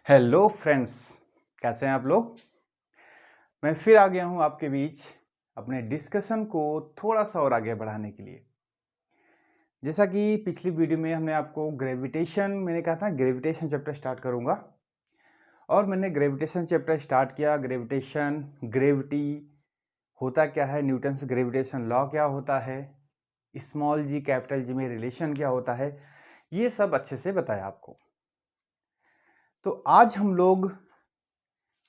Hello friends, कैसे हैं आप लोग। मैं फिर आ गया हूं आपके बीच अपने डिस्कशन को थोड़ा सा और आगे बढ़ाने के लिए। जैसा कि पिछली वीडियो में हमने आपको मैंने कहा था ग्रेविटेशन चैप्टर स्टार्ट करूंगा, और मैंने ग्रेविटेशन चैप्टर स्टार्ट किया। ग्रेविटी होता क्या है, न्यूटन्स ग्रेविटेशन लॉ क्या होता है, स्मॉल जी कैपिटल जी में रिलेशन क्या होता है, ये सब अच्छे से बताया आपको। तो आज हम लोग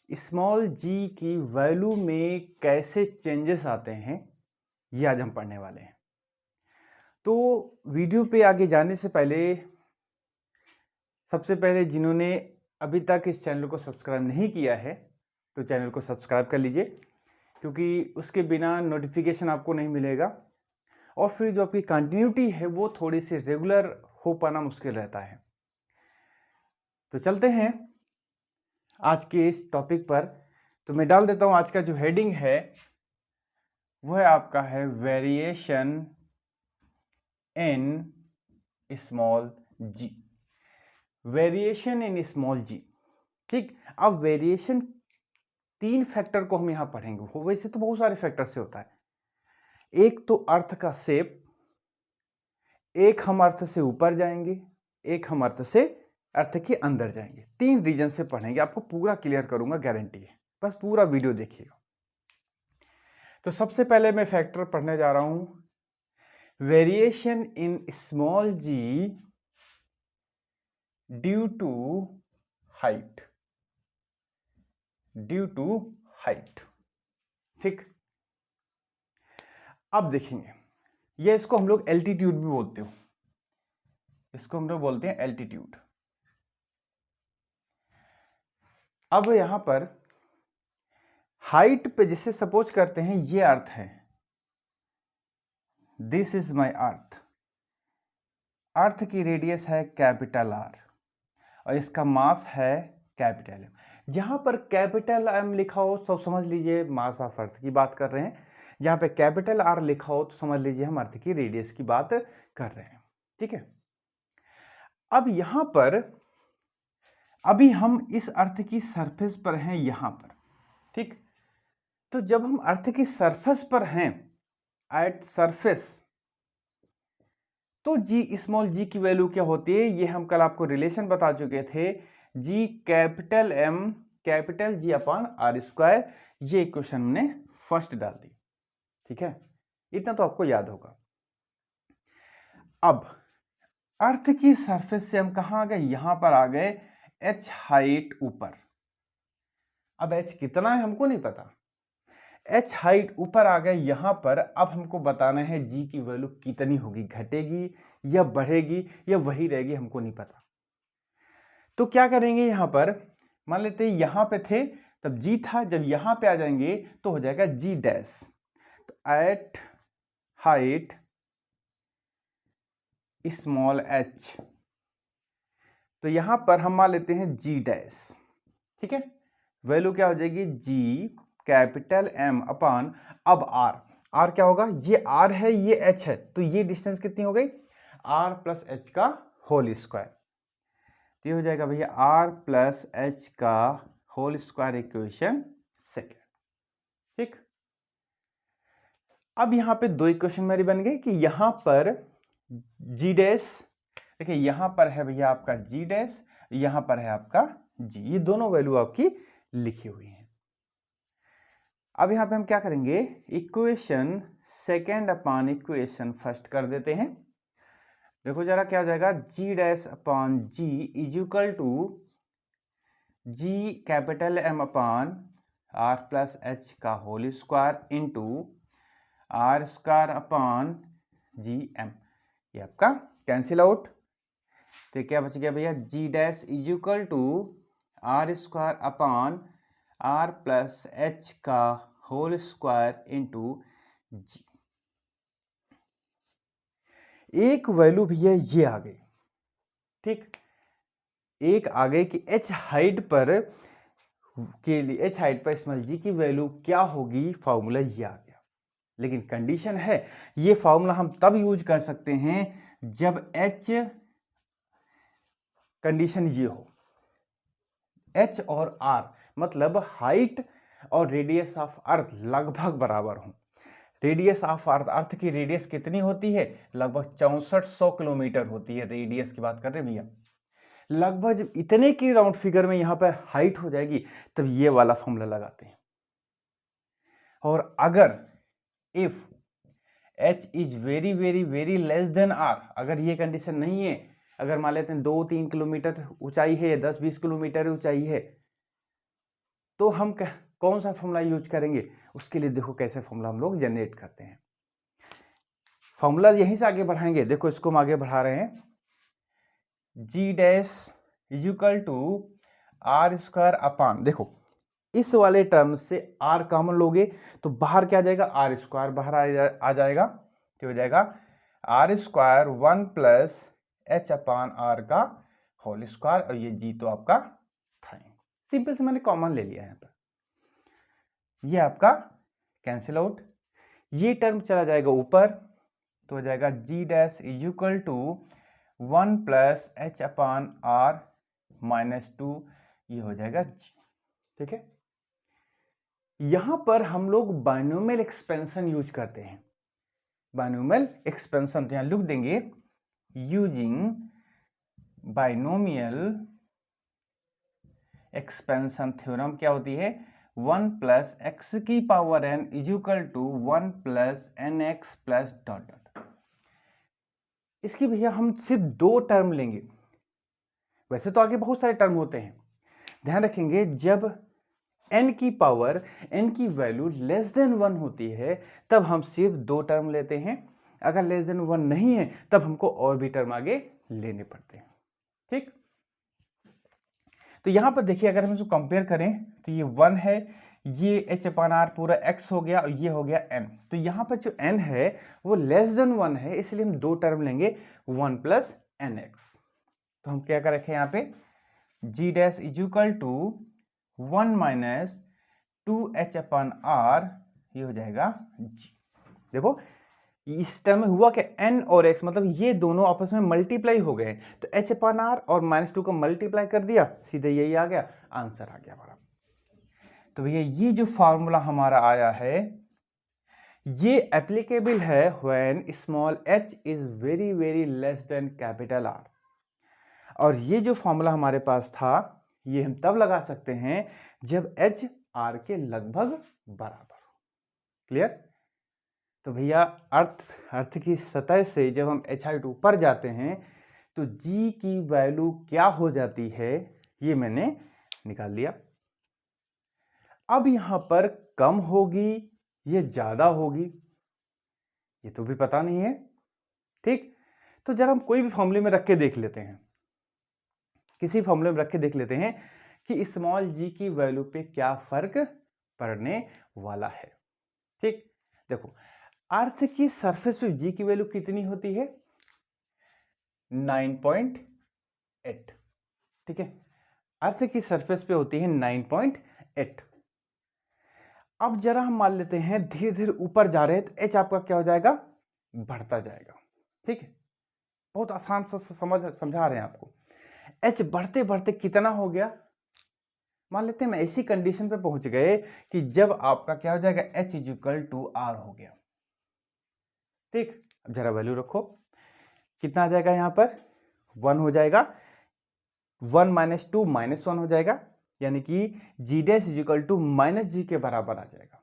स्मॉल जी की वैल्यू में कैसे चेंजेस आते हैं, ये आज हम पढ़ने वाले हैं। तो वीडियो पे आगे जाने से पहले सबसे पहले जिन्होंने अभी तक इस चैनल को सब्सक्राइब नहीं किया है तो चैनल को सब्सक्राइब कर लीजिए, क्योंकि उसके बिना नोटिफिकेशन आपको नहीं मिलेगा और फिर जो आपकी कंटिन्यूटी है वो थोड़ी सी रेगुलर हो पाना मुश्किल रहता है। तो चलते हैं आज के इस टॉपिक पर। तो मैं डाल देता हूं, आज का जो हेडिंग है वो है आपका है variation in small g. Variation in small g, ठीक। अब वेरिएशन 3 फैक्टर को हम यहां पढ़ेंगे। वैसे तो बहुत सारे फैक्टर से होता है। एक तो अर्थ का शेप, एक हम अर्थ से ऊपर जाएंगे, एक हम अर्थ से अर्थ के अंदर जाएंगे। 3 रीजन से पढ़ेंगे, आपको पूरा क्लियर करूंगा, गारंटी है। बस पूरा वीडियो देखिएगा। तो सबसे पहले मैं फैक्टर पढ़ने जा रहा हूं, variation in small g due to height. ठीक। अब देखेंगे, ये इसको हम लोग एल्टीट्यूड भी बोलते हो, इसको हम लोग बोलते हैं एल्टीट्यूड। अब यहां पर हाइट पे जिसे सपोज करते हैं ये अर्थ है, दिस इज माय अर्थ। अर्थ की रेडियस है कैपिटल आर और इसका मास है कैपिटल एम। जहां पर कैपिटल एम लिखा हो तो समझ लीजिए मास ऑफ अर्थ की बात कर रहे हैं, जहां पे कैपिटल आर लिखा हो तो समझ लीजिए हम अर्थ की रेडियस की बात कर रहे हैं। ठीक है। अब यहां पर अभी हम इस अर्थ की सरफेस पर हैं यहां पर, ठीक। तो जब हम अर्थ की सरफेस पर हैं, एट सरफेस, तो जी स्मॉल जी की वैल्यू क्या होती है, ये हम कल आपको रिलेशन बता चुके थे। G capital M capital G upon r square, ये इक्वेशन हमने फर्स्ट डाल दी। ठीक है, इतना तो आपको याद होगा। अब अर्थ की सरफेस से हम कहां आ गए, यहां पर आ गए, एच हाइट ऊपर। अब एच कितना है हमको नहीं पता, एच हाइट ऊपर आ गए यहां पर। अब हमको बताना है जी की वैल्यू कितनी होगी, घटेगी या बढ़ेगी या वही रहेगी, हमको नहीं पता। तो क्या करेंगे, यहां पर मान लेते हैं यहां पे थे तब जी था, जब यहां पे आ जाएंगे तो हो जाएगा जी डैश। तो एट हाइट स्मॉल एच, तो यहां पर हम मान लेते हैं जी डैश। ठीक है, वैल्यू क्या हो जाएगी, जी कैपिटल एम अपॉन, अब आर, आर क्या होगा, ये आर है ये एच है, तो ये डिस्टेंस कितनी हो गई, आर प्लस एच का होल स्क्वायर। तो ये हो जाएगा भैया आर प्लस एच का होल स्क्वायर, इक्वेशन सेकेंड। ठीक। अब यहां पे 2 इक्वेशन मेरी बन गई कि यहां पर जी डैश, देखिए यहां पर है भैया आपका जी डैश, यहां पर है आपका जी, ये दोनों वैल्यू आपकी लिखी हुई है। अब यहां पे हम क्या करेंगे, equation second upon equation first कर देते हैं। देखो जरा क्या हो जाएगा, g dash upon g is equal to ji capital M upon r plus h का whole square into r square upon G M. ये आपका कैंसिल आउट, तो क्या बच गया भैया, g dash is equal to r square upon r plus h का whole square into g. एक वैल्यू भैया ये आ गई, ठीक। एक आ गई कि एच हाइट पर के लिए, एच हाइट पर स्मॉल जी की वैल्यू क्या होगी, फॉर्मूला ये आ गया। लेकिन कंडीशन है, ये फॉर्मूला हम तब यूज कर सकते हैं जब एच, कंडीशन ये हो, एच और आर मतलब हाइट और रेडियस ऑफ अर्थ लगभग बराबर हों। रेडियस ऑफ अर्थ की रेडियस कितनी होती है? लगभग 6400 किलोमीटर होती है। रेडियस की बात कर रहे हैं भैया। लगभग जब इतने की राउंड फिगर में यहां पर हाइट हो जाएगी तब ये वाला फॉर्मूला लगाते हैं। और अगर if h is very very very less than r, अगर ये कंडीशन नहीं है, अगर मान लेते हैं 2-3 किलोमीटर ऊंचाई है या 10-20 किलोमीटर ऊंचाई है, तो हम कौन सा फॉर्मूला यूज करेंगे? उसके लिए देखो कैसे फॉर्मूला हम लोग जनरेट करते हैं। फॉर्मूला यहीं से आगे बढ़ाएंगे। देखो इसको हम आगे बढ़ा रहे हैं। g dash is equal to r square upon, देखो इस वाले टर्म से r कॉमन लोगे तो बाहर क्या आ जाएगा? आर स्क्वायर बाहर आ जाएगा। क्या हो जाएगा? R square 1 plus h upon r का होल स्क्वायर, और ये जी तो आपका था। सिंपल से मैंने कॉमन ले लिया है यहाँ पर। ये आपका कैंसिल आउट, ये टर्म चला जाएगा ऊपर, तो हो जाएगा g dash is equal to 1 plus h upon r minus 2, ये हो जाएगा जी। ठीक है, यहां पर हम लोग बाइनोमियल एक्सपेंशन यूज करते हैं। बाइनोमियल एक्सपेंशन तो यहां लिख देंगे, यूजिंग बाइनोमियल एक्सपेंशन थ्योरम क्या होती है? 1 प्लस एक्स की power n is equal to 1 plus n x plus dot dot. इसकी भैया हम सिर्फ 2 टर्म लेंगे, वैसे तो आगे बहुत सारे टर्म होते हैं। ध्यान रखेंगे जब n की पावर, n की वैल्यू लेस देन 1 होती है तब हम सिर्फ 2 टर्म लेते हैं। अगर लेस देन 1 नहीं है तब हमको और भी टर्म आगे लेने पड़ते हैं। ठीक, तो यहां पर देखिए अगर हम इसको कंपेयर करें तो ये 1 है, ये h अपान आर पूरा x हो गया और ये हो गया n। तो यहां पर जो n है वो लेस देन 1 है, इसलिए हम 2 टर्म लेंगे 1 प्लस एन एक्स। तो हम क्या कर रखे हैं यहाँ पे? g dash is equal to 1 minus 2h upon r, ये हो जाएगा g। देखो इस टर्म में हुआ क्या? n और x मतलब ये दोनों आपस में मल्टीप्लाई हो गए, तो h अपान आर और -2 को मल्टीप्लाई कर दिया, सीधे यही आ गया, आंसर आ गया हमारा। तो भैया ये जो फॉर्मूला हमारा आया है ये एप्लीकेबल है when small h is very very less than capital R। और ये जो फॉर्मूला हमारे पास था ये हम तब लगा सकते हैं जब h R के लगभग बराबर हो। क्लियर? तो भैया अर्थ की सतह से जब हम h हाइट ऊपर जाते हैं तो g की वैल्यू क्या हो जाती है ये मैंने निकाल लिया। अब यहां पर कम होगी ये ज्यादा होगी ये तो भी पता नहीं है। ठीक, तो जरा हम कोई भी फॉर्मूले में रख के देख लेते हैं, किसी फॉर्मूले में रख के देख लेते हैं कि स्मॉल g की वैल्यू पे क्या फर्क पड़ने वाला है। ठीक, देखो अर्थ की सरफेस पे g की वैल्यू कितनी होती है? 9.8। ठीक है, अर्थ की सरफेस पे होती है 9.8। अब जरा हम मान लेते हैं धीरे धीरे ऊपर जा रहे हैं तो h आपका क्या हो जाएगा? बढ़ता जाएगा। ठीक है, बहुत आसान सा समझा रहे हैं आपको। h बढ़ते बढ़ते कितना हो गया? मान लेते हैं हम ऐसी कंडीशन पे पहुंच गए कि जब आपका क्या हो जाएगा? h is equal to r हो गया। ठीक, अब जरा वैल्यू रखो, कितना आ जाएगा? यहां पर 1 हो जाएगा, 1 माइनस 2 -1 हो जाएगा, यानी कि g dash is equal to minus g के बराबर आ जाएगा।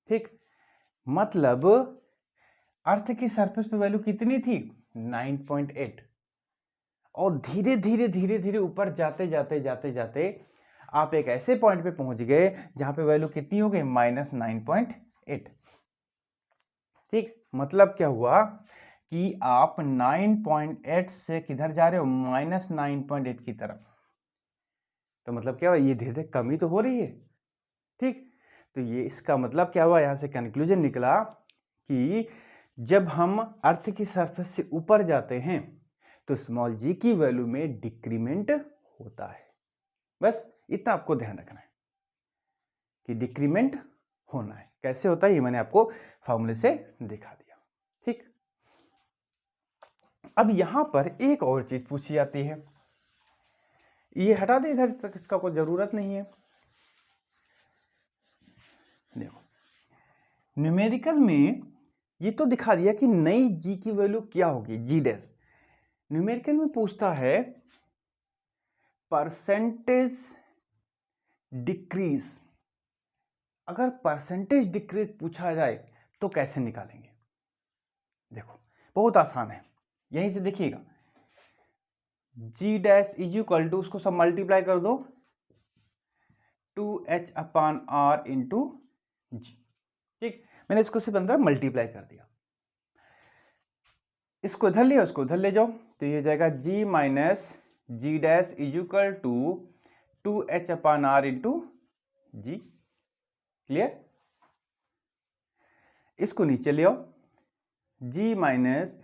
ठीक, मतलब अर्थ की सरफेस पे वैल्यू कितनी थी? 9.8। और धीरे धीरे धीरे धीरे ऊपर जाते जाते जाते जाते आप एक ऐसे पॉइंट पे पहुंच गए जहां पे वैल्यू कितनी हो गई? -9.8। ठीक, मतलब क्या हुआ कि आप 9.8 से किधर जा रहे हो? -9.8 की तरफ। तो मतलब क्या हुआ? ये धीरे धीरे कमी तो हो रही है। ठीक, तो ये इसका मतलब क्या हुआ? यहां से कंक्लूजन निकला कि जब हम अर्थ की सरफेस से ऊपर जाते हैं तो स्मॉल g की वैल्यू में डिक्रीमेंट होता है। बस इतना आपको ध्यान रखना है कि डिक्रीमेंट होना है। कैसे होता है ये मैंने आपको फॉर्मूले से दिखा दिया। ठीक, अब यहां पर एक और चीज पूछी जाती है, ये हटा दे इधर तक, इसका कोई ज़रूरत नहीं है। देखो न्यूमेरिकल में ये तो दिखा दिया कि नई जी की वैल्यू क्या होगी, जी डैश। न्यूमेरिकल में पूछता है परसेंटेज डिक्रीज। अगर परसेंटेज डिक्रीज पूछा जाए तो कैसे निकालेंगे? देखो बहुत आसान है, यहीं से देखिएगा। जी डैश इज इक्वल टू, उसको सब मल्टीप्लाई कर दो 2h/r इंटू जी। ठीक, मैंने इसको सिर्फ अंदर मल्टीप्लाई कर दिया। इसको इधर लिया, उसको इधर ले जाओ, तो ये जाएगा g minus g dash is equal to 2h/r into g. Clear? इसको नीचे ले आओ, g minus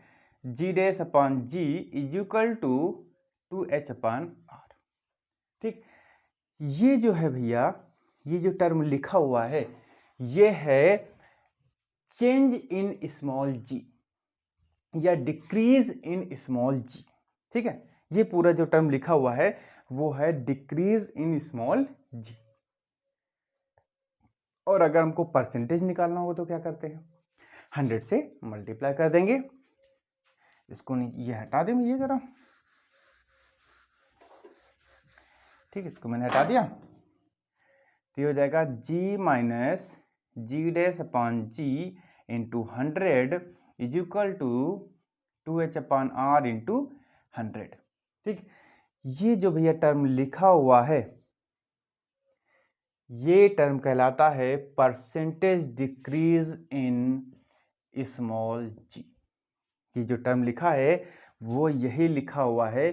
g dash upon g is equal to 2h/r। ठीक, ये जो है भैया, ये जो टर्म लिखा हुआ है ये है चेंज इन स्मॉल जी या डिक्रीज इन स्मॉल जी। ठीक है, ये पूरा जो टर्म लिखा हुआ है वो है डिक्रीज इन स्मॉल जी। और अगर हमको परसेंटेज निकालना हो तो क्या करते हैं, 100 से मल्टीप्लाई कर देंगे। इसको ये हटा दें ये जरा, ठीक है, इसको मैंने हटा दिया, तो ये हो जाएगा g minus g dash upon g into 100 is equal to 2h/r into 100। ठीक, ये जो भैया टर्म लिखा हुआ है ये टर्म कहलाता है परसेंटेज डिक्रीज इन स्मॉल जी। ये जो टर्म लिखा है वो यही लिखा हुआ है,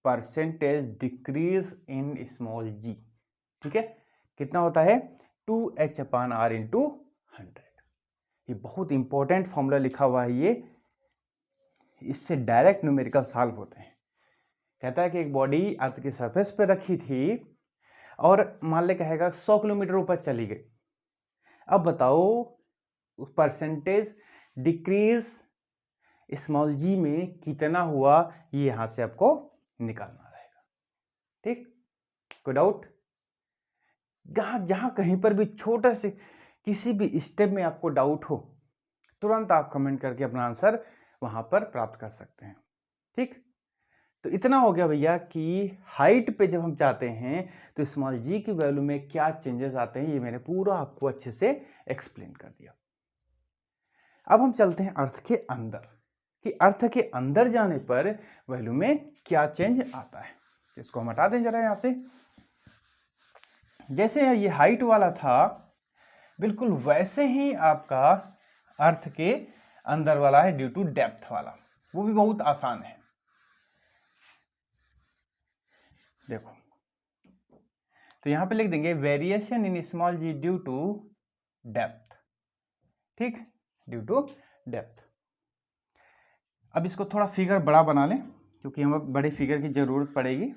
percentage decrease in small g. ठीक है, कितना होता है 2h/r इंटू 100। ये बहुत इंपॉर्टेंट फॉर्मूला लिखा हुआ है ये, इससे डायरेक्ट न्यूमेरिकल सॉल्व होते हैं। कहता है कि एक बॉडी अर्थ की सरफेस पे रखी थी और मान ले कहेगा 100 किलोमीटर ऊपर चली गई। अब बताओ परसेंटेज डिक्रीज स्मॉल जी में कितना हुआ, ये यहां से आपको निकालना रहेगा। ठीक, कोई डाउट? जहां कहीं पर भी छोटा से किसी भी स्टेप में आपको डाउट हो तुरंत आप कमेंट करके अपना आंसर वहां पर प्राप्त कर सकते हैं। ठीक, तो इतना हो गया भैया कि हाइट पे जब हम जाते हैं तो स्मॉल जी की वैल्यू में क्या चेंजेस आते हैं, ये मैंने पूरा आपको अच्छे से एक्सप्लेन कर दिया। अब हम चलते हैं अर्थ के अंदर, कि अर्थ के अंदर जाने पर वैल्यू में क्या चेंज आता है। इसको हम हटा दें जरा यहां से। जैसे ये हाइट वाला था बिल्कुल वैसे ही आपका अर्थ के अंदर वाला है ड्यू टू डेप्थ वाला, वो भी बहुत आसान है। देखो तो यहां पे लिख देंगे variation in small g due to depth. ठीक, ड्यू टू डेप्थ। अब इसको थोड़ा फिगर बड़ा बना लें क्योंकि हमें बड़े फिगर की जरूरत पड़ेगी।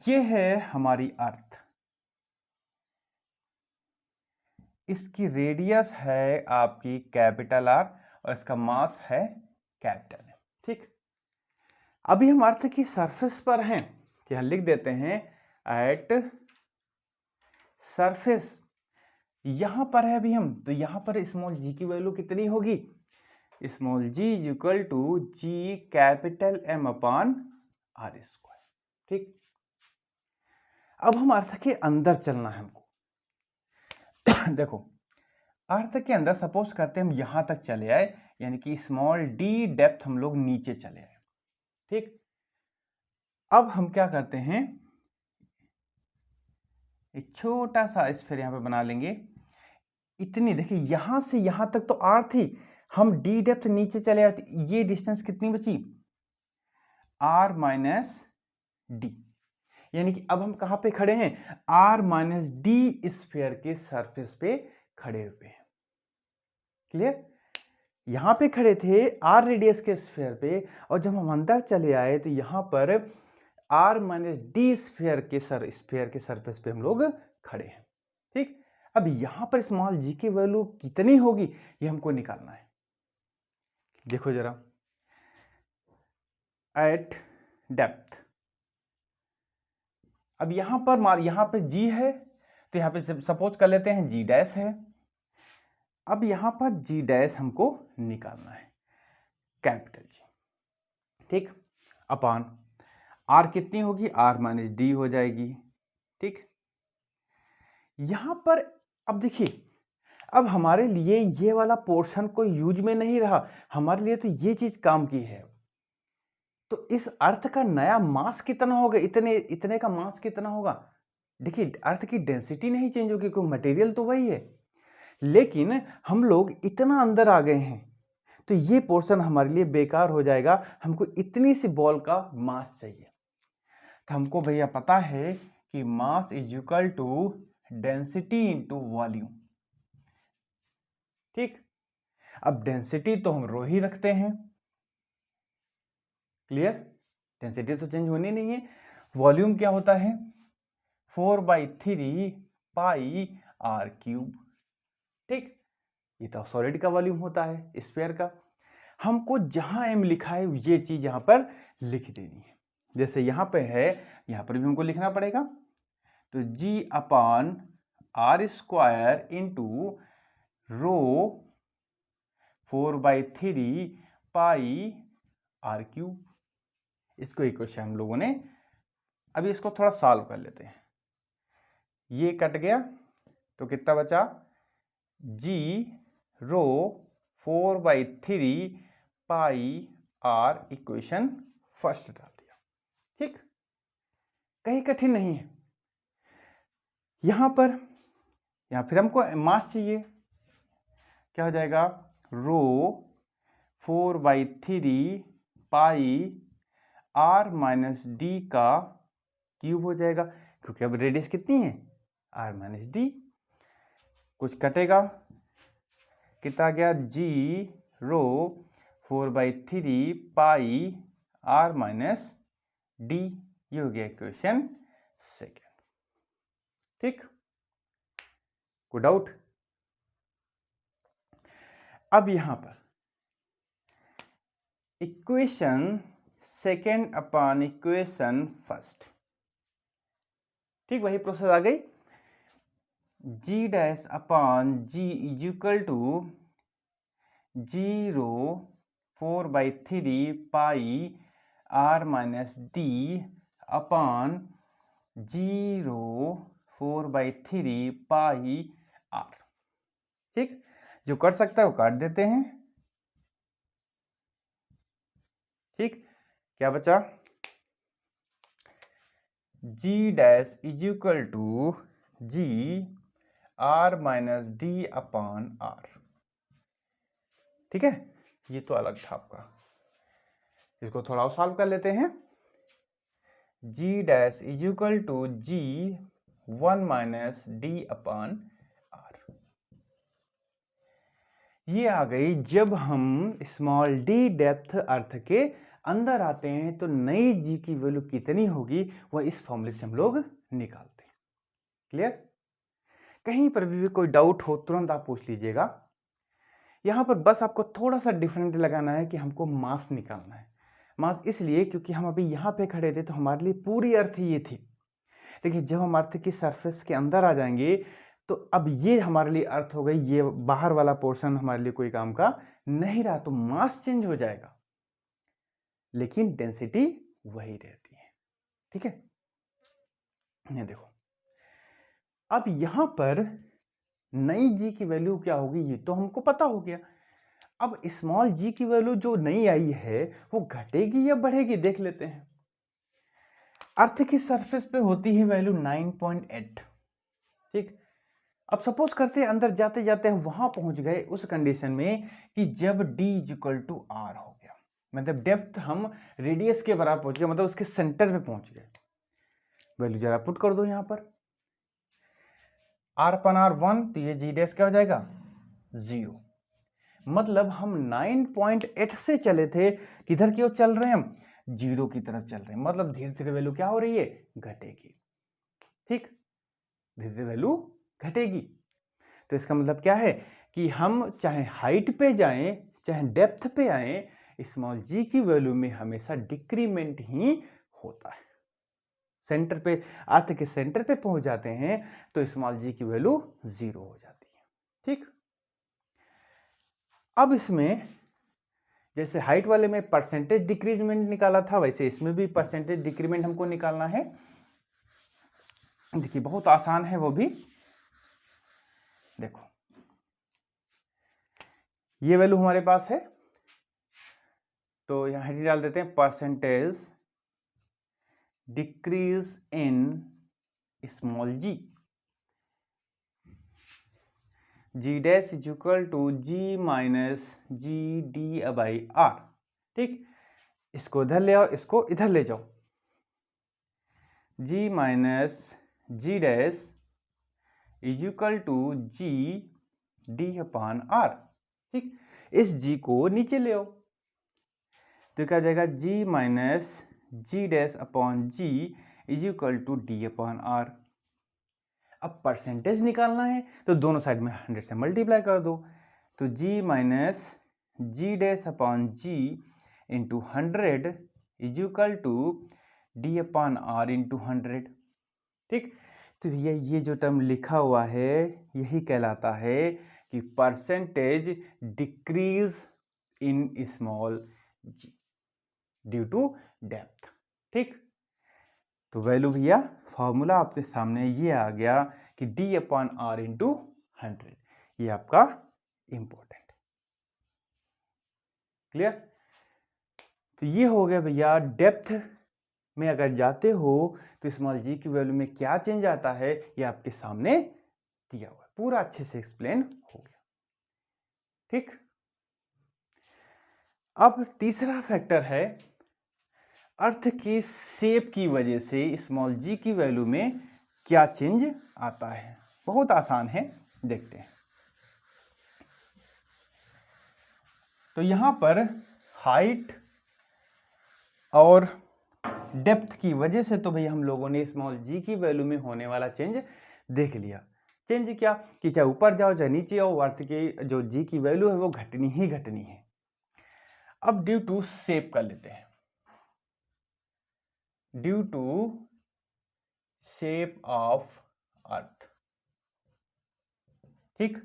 ये है हमारी अर्थ, इसकी रेडियस है आपकी कैपिटल आर और इसका मास है कैपिटल एम। ठीक, अभी हम अर्थ की सरफेस पर हैं, तो यहां लिख देते हैं एट सरफेस। यहां पर है अभी हम, तो यहां पर स्मॉल जी की वैल्यू कितनी होगी, small g is equal to ji capital M upon r square. ठीक, अब हम अर्थ के अंदर चलना है हमको। देखो अर्थ के अंदर सपोज करते हैं हम यहां तक चले आए, यानी कि स्मॉल डी डेप्थ हम लोग नीचे चले आए। ठीक, अब हम क्या करते हैं, एक छोटा सा स्फीयर यहां पे बना लेंगे। इतनी देखिए यहां से यहां तक तो आर थी, हम डी डेप्थ नीचे चले आए, ये डिस्टेंस कितनी बची, आर माइनस डी। यानी कि अब हम कहां पे खड़े हैं, आर माइनस डी स्फीयर के सरफेस पे खड़े हुए हैं। क्लियर? यहां पे खड़े थे आर रेडियस के स्फीयर पे, और जब हम अंदर चले आए तो यहां पर आर माइनस डी स्फीयर के सरफेस पे हम लोग खड़े हैं। ठीक, अब यहां पर स्मॉल जी की वैल्यू कितनी होगी ये हमको निकालना है। देखो जरा, एट डेप्थ। अब यहां पे जी है, तो यहां पे सपोज कर लेते हैं जी डैश है। अब यहां पर जी डैश हमको निकालना है, कैपिटल जी, ठीक, अपान आर कितनी होगी, आर माइनस डी हो जाएगी, ठीक। यहां पर अब देखिए, अब हमारे लिए ये वाला पोर्शन कोई यूज में नहीं रहा, हमारे लिए तो ये चीज काम की है। तो इस अर्थ का नया मास कितना होगा, इतने का मास कितना होगा। देखिए अर्थ की डेंसिटी नहीं चेंज होगी, कोई मटेरियल तो वही है, लेकिन हम लोग इतना अंदर आ गए हैं तो ये पोर्शन हमारे लिए बेकार हो जाएगा। हमको इतनी सी बॉल का मास चाहिए, तो हमको भैया पता है कि mass is equal to density into volume, ठीक। अब डेंसिटी तो हम रो ही रखते हैं, क्लियर, डेंसिटी तो चेंज होनी नहीं है। वॉल्यूम क्या होता है, 4/3 पाई आर क्यूब, ठीक। ये तो सॉलिड का वॉल्यूम होता है, स्फीयर का। हमको जहां एम लिखा है ये चीज यहां पर लिख देनी है। जैसे यहां पे है, यहां पर भी हमको लिखना पड़ेगा, तो g upon r square into rho 4/3 pi r cube. इसको इक्वेशन हम लोगों ने, अभी इसको थोड़ा सॉल्व कर लेते हैं। ये कट गया तो कितना बचा, जी रो 4/3 पाई आर, इक्वेशन फर्स्ट डाल दिया, ठीक। कहीं कठिन नहीं है। यहां फिर हमको मास चाहिए, क्या हो जाएगा, रो 4/3 पाई आर माइनस डी का क्यूब हो जाएगा, क्योंकि अब रेडियस कितनी है, आर माइनस डी। कुछ कटेगा, कितना गया, जी रो 4/3 पाई आर माइनस डी, ये हो गया इक्वेशन सेकेंड, ठीक। कोई डाउट। अब यहां पर equation second upon equation first, ठीक, वही प्रोसेस आ गई। G dash upon g is equal to 4/3 pi r minus d upon 4/3 pi r, ठीक। जो कर सकता है वो काट देते हैं, ठीक। क्या बचा, g dash is equal to g r minus d upon r, ठीक है। ये तो अलग था आपका, इसको थोड़ा और सॉल्व कर लेते हैं। G dash is equal to g 1 minus d upon r, ये आ गई। जब हम स्मॉल डी डेप्थ अर्थ के अंदर आते हैं तो नई जी की वैल्यू कितनी होगी, वह इस फॉर्मूले से हम लोग निकालते हैं, क्लियर। कहीं पर भी कोई डाउट हो तुरंत आप पूछ लीजिएगा। यहां पर बस आपको थोड़ा सा डिफरेंट लगाना है कि हमको मास निकालना है। मास इसलिए क्योंकि हम अभी यहां पे खड़े थे तो हमारे लिए पूरी अर्थ ये थी, लेकिन जब हम अर्थ की सरफेस के अंदर आ जाएंगे तो अब ये हमारे लिए अर्थ हो गई, ये बाहर वाला पोर्शन हमारे लिए कोई काम का नहीं रहा, तो मास चेंज हो जाएगा लेकिन डेंसिटी वही रहती है, ठीक है। ये देखो, अब यहां पर नई जी की वैल्यू क्या होगी ये तो हमको पता हो गया। अब स्मॉल जी की वैल्यू जो नई आई है वो घटेगी या बढ़ेगी देख लेते हैं। अर्थ की सरफेस पे होती है वैल्यू 9.8, ठीक। अब सपोज करते हैं अंदर जाते जाते हम वहां पहुंच गए उस कंडीशन में कि जब d इक्वल टू आर हो गया, मतलब डेप्थ हम रेडियस के बराबर पहुंच गए, मतलब उसके सेंटर में पहुंच गए। वैल्यू जरा पुट कर दो यहां पर, आर अपन आर 1, तो ये जी डैश क्या हो जाएगा 0। मतलब हम 9.8 से चले थे, किधर की ओर चल रहे हैं हम, 0 की तरफ चल रहे हैं। मतलब धीरे धीरे वैल्यू क्या हो रही है, घटेगी, ठीक, धीरे धीरे वैल्यू घटेगी। तो इसका मतलब क्या है कि हम चाहे हाइट पे जाएं चाहे डेप्थ पे आए, स्मॉल जी की वैल्यू में हमेशा डिक्रीमेंट ही होता है। सेंटर पे, अर्थ के सेंटर पे पहुंच जाते हैं तो स्मॉल जी की वैल्यू 0 हो जाती है। ठीक, अब इसमें जैसे हाइट वाले में परसेंटेज डिक्रीजमेंट निकाला था, वैसे इसमें भी परसेंटेज डिक्रीमेंट हमको निकालना है। देखिए बहुत आसान है वो भी। देखो ये वैल्यू हमारे पास है, तो यहां हेडिंग डाल देते हैं percentage decrease in small g, g dash is equal to g minus g d by r. ठीक, इसको इधर ले आओ, इसको इधर ले जाओ, g minus g dash is equal to g d upon r. ठीक, इस जी को नीचे ले आओ तो क्या जाएगा, g minus g dash upon g is equal to d upon r. अब परसेंटेज निकालना है तो दोनों साइड में 100 से मल्टीप्लाई कर दो, तो g minus g dash upon g into 100 is equal to d upon r into 100। ठीक, तो भैया ये जो टर्म लिखा हुआ है यही कहलाता है कि percentage decrease in small g due to depth. ठीक, तो वैल्यू भैया फॉर्मूला आपके सामने ये आ गया कि डी अपॉन आर इंटू 100, ये आपका इंपॉर्टेंट। क्लियर? तो ये हो गया भैया डेप्थ में अगर जाते हो तो स्मॉल जी की वैल्यू में क्या चेंज आता है ये आपके सामने दिया हुआ है, पूरा अच्छे से एक्सप्लेन हो गया। ठीक, अब तीसरा फैक्टर है अर्थ के शेप की वजह से स्मॉल जी की वैल्यू में क्या चेंज आता है। बहुत आसान है, देखते हैं। तो यहां पर हाइट और डेप्थ की वजह से तो भैया हम लोगों ने स्मॉल जी की वैल्यू में होने वाला चेंज देख लिया। चेंज क्या कि चाहे ऊपर जाओ चाहे नीचे आओ, अर्थ की जो जी की वैल्यू है वो घटनी ही घटनी है। अब ड्यू टू शेप कर लेते हैं, due to shape of earth. ठीक,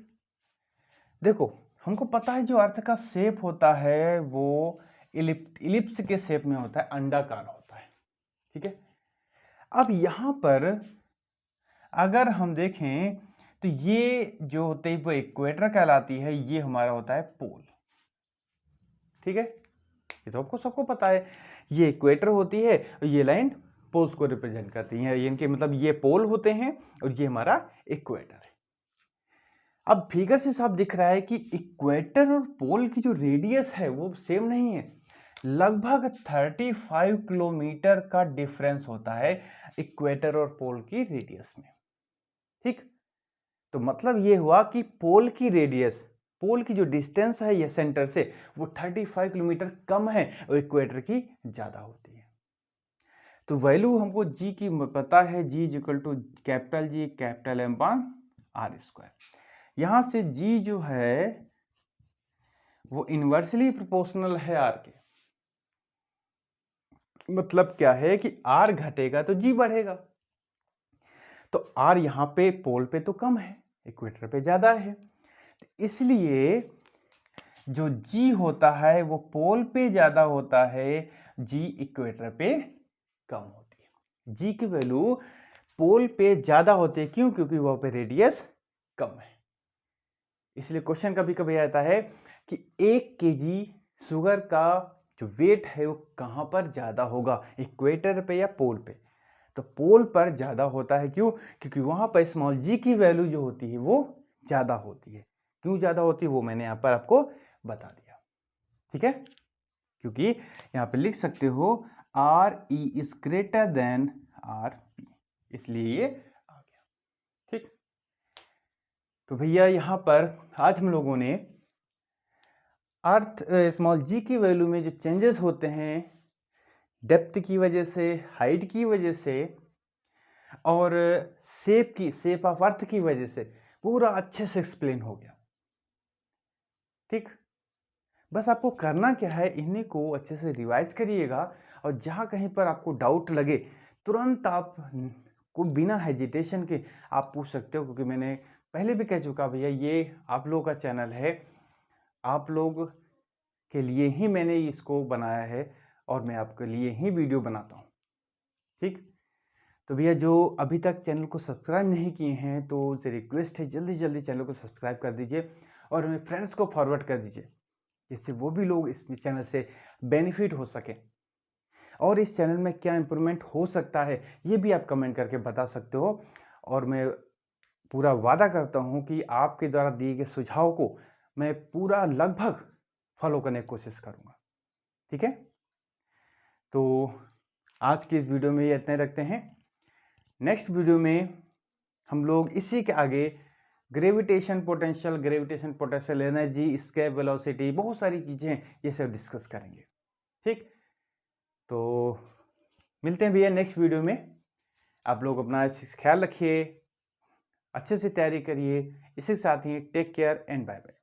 देखो हमको पता है जो अर्थ का शेप होता है वो इलिप्स के शेप में होता है, अंडाकार होता है। ठीक है, अब यहां पर अगर हम देखें तो ये जो होते हैं वो इक्वेटर कहलाती है, ये हमारा होता है पोल। ठीक है, ये तो आपको सबको पता है, ये इक्वेटर होती है और ये लाइन पोल्स को रिप्रेजेंट करती है, इनके मतलब ये पोल होते हैं और ये हमारा इक्वेटर है। अब फिगर से साफ दिख रहा है कि इक्वेटर और पोल की जो रेडियस है वो सेम नहीं है, लगभग 35 किलोमीटर का डिफरेंस होता है इक्वेटर और पोल की रेडियस में। ठीक, तो मतलब ये हुआ कि पोल की रेडियस, पोल की जो डिस्टेंस है ये सेंटर से वो 35 किलोमीटर कम है और इक्वेटर की ज्यादा होती है। तो वैल्यू हमको जी की पता है, जी is equal to capital G capital M बान आर स्क्वायर। यहां से जी जो है वो इनवर्सली प्रोपोर्शनल है आर के, मतलब क्या है कि आर घटेगा तो जी बढ़ेगा, तो आर यहां पे पोल पे तो कम है, इक्वेटर पे ज्यादा है, तो इसलिए जो जी होता है वो पोल पे ज्यादा होता है, जी इक्वेटर पे कम होती है। जी की वैल्यू पोल पे ज्यादा होती है, क्यों? क्योंकि वहां पे रेडियस कम है। इसलिए क्वेश्चन कभी कभी आता है कि 1 केजी शुगर का जो वेट है वो कहां पर ज्यादा होगा, इक्वेटर पे या पोल पे? तो पोल पर ज्यादा होता है, क्यों? क्योंकि वहां पर स्मॉल जी की वैल्यू जो होती है वो ज्यादा होती है। क्यों ज्यादा होती है वो मैंने यहां पर आपको बता दिया। ठीक है, क्योंकि यहां पे लिख सकते हो R E is greater than R P, इसलिए ये आ गया। ठीक, तो भैया यहां पर आज हम लोगों ने अर्थ स्मॉल जी की वैल्यू में जो चेंजेस होते हैं डेप्थ की वजह से, हाइट की वजह से और शेप ऑफ अर्थ की वजह से पूरा अच्छे से एक्सप्लेन हो गया। ठीक, बस आपको करना क्या है, इन्हीं को अच्छे से रिवाइज करिएगा और जहाँ कहीं पर आपको डाउट लगे तुरंत आप को बिना हेजिटेशन के आप पूछ सकते हो, क्योंकि मैंने पहले भी कह चुका भैया ये आप लोगों का चैनल है, आप लोग के लिए ही मैंने इसको बनाया है और मैं आपके लिए ही वीडियो बनाता हूँ। ठीक, तो भैया जो अभी तक चैनल को सब्सक्राइब नहीं किए हैं तो उनसे रिक्वेस्ट है जल्दी जल्दी चैनल को सब्सक्राइब कर दीजिए और अपने फ्रेंड्स को फॉरवर्ड कर दीजिए, जिससे वो भी लोग इस चैनल से बेनिफिट हो सके। और इस चैनल में क्या इम्प्रूवमेंट हो सकता है ये भी आप कमेंट करके बता सकते हो, और मैं पूरा वादा करता हूँ कि आपके द्वारा दिए गए सुझाव को मैं पूरा लगभग फॉलो करने की कोशिश करूँगा। ठीक है, तो आज की इस वीडियो में ये इतने रखते हैं। नेक्स्ट वीडियो में हम लोग इसी के आगे gravitation potential energy, escape velocity, बहुत सारी चीज़ें हैं, ये सब डिस्कस करेंगे। ठीक, तो मिलते हैं भैया नेक्स्ट वीडियो में। आप लोग अपना ख्याल रखिए, अच्छे से तैयारी करिए। इसी के साथ ही take care and bye bye.